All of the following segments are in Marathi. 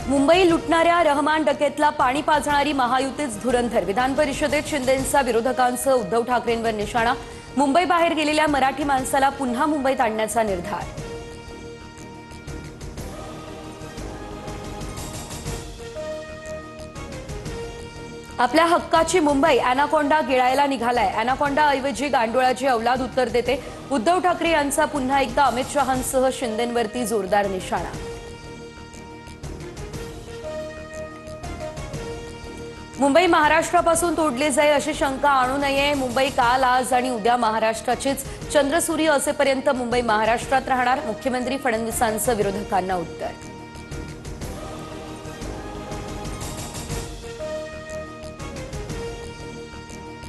मुंबई लुटणाऱ्या रहमान डकेतला पाणी पाजणारी महायुतीच धुरंधर। विधान परिषदेत शिंदेंचा विरोधकांसह उद्धव ठाकरेंवर निशाणा। मुंबई बाहेर गेलेल्या मराठी माणसाला पुन्हा मुंबईत आणण्याचा निर्धार। आपल्या हक्काची मुंबई अॅनाकोंडा गिळायला निघालाय। अॅनाकोंडा ऐवजी गांडोळाची औलाद उत्तर देते। उद्धव ठाकरे यांचा पुन्हा एकदा अमित शहांसह शिंदेंवरती जोरदार निशाणा। मुंबई महाराष्ट्रापासून तोडली जाईल अशी शंका आणू नये। मुंबई काल आज आणि उद्या महाराष्ट्राचीच चंद्रसूर्य असेपर्यंत मुंबई महाराष्ट्रात राहणार। मुख्यमंत्री फडणवीसांचं विरोधकांना उत्तर।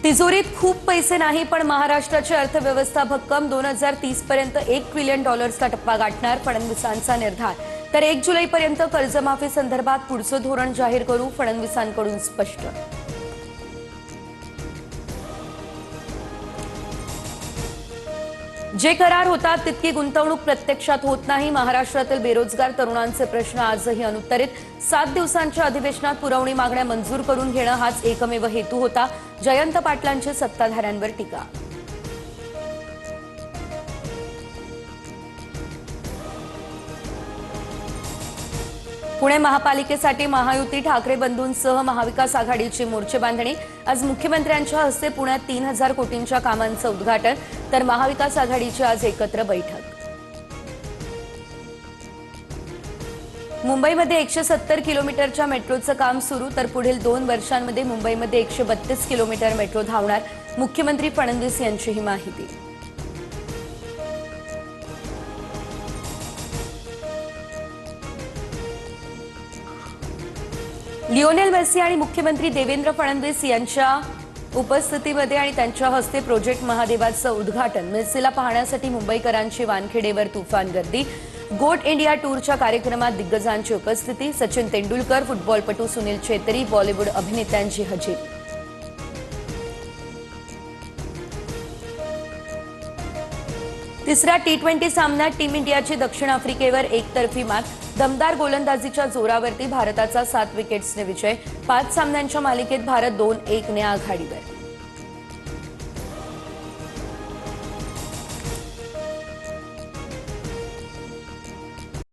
तिजोरीत खूप पैसे नाही, पण महाराष्ट्राची अर्थव्यवस्था भक्कम। 2030 पर्यंत $1 ट्रिलियन चा टप्पा गाठणार फडणवीसांचा निर्धार। तर 1 जुलैपर्यंत कर्जमाफी संदर्भात पुढचं धोरण जाहीर करू, फडणवीसांकडून स्पष्ट। जे करार होतात तितकी गुंतवणूक प्रत्यक्षात होत नाही। महाराष्ट्रातील बेरोजगार तरुणांचे प्रश्न आजही अनुत्तरित। 7 दिवसांच्या अधिवेशनात पुरवणी मागण्या मंजूर करून घेणं हाच एकमेव हेतू होता। जयंत पाटलांची सत्ताधाऱ्यांवर टीका। पुणे महापालिकेसाठी महायुती ठाकरे बंधूंसह महाविकास आघाडीची मोर्चे बांधणी। आज मुख्यमंत्र्यांच्या हस्ते पुण्यात 3000 कोटींच्या कामांचं उद्घाटन। तर महाविकास आघाडीची आज एकत्र बैठक। मुंबईमध्ये 170 किलोमीटरच्या मेट्रोचं काम सुरू। तर पुढील 2 वर्षांमध्ये मुंबईमध्ये 132 किलोमीटर मेट्रो धावणार। मुख्यमंत्री फडणवीस यांची ही माहिती। लिओनेल मेसी आणि मुख्यमंत्री देवेंद्र फडणवीस यांच्या उपस्थितीमध्ये आणि त्यांच्या हस्ते प्रोजेक्ट महादेवाचं उद्घाटन। मेसीला पाहण्यासाठी मुंबईकरांची वानखेडेवर तुफान गर्दी। गोट इंडिया टूरच्या कार्यक्रमात दिग्गजांची उपस्थिती। सचिन तेंडुलकर, फुटबॉलपटू सुनील छेत्री, बॉलिवूड अभिनेत्यांची हजेरी। तिसऱ्या T20 सामन्यात टीम इंडियाची दक्षिण आफ्रिकेवर एकतर्फी मात। दमदार गोलंदाजीच्या जोरावरती भारताचा 7 विकेट्सने विजय। 5 सामन्यांच्या मालिकेत भारत 2-1 ने आघाडीवर।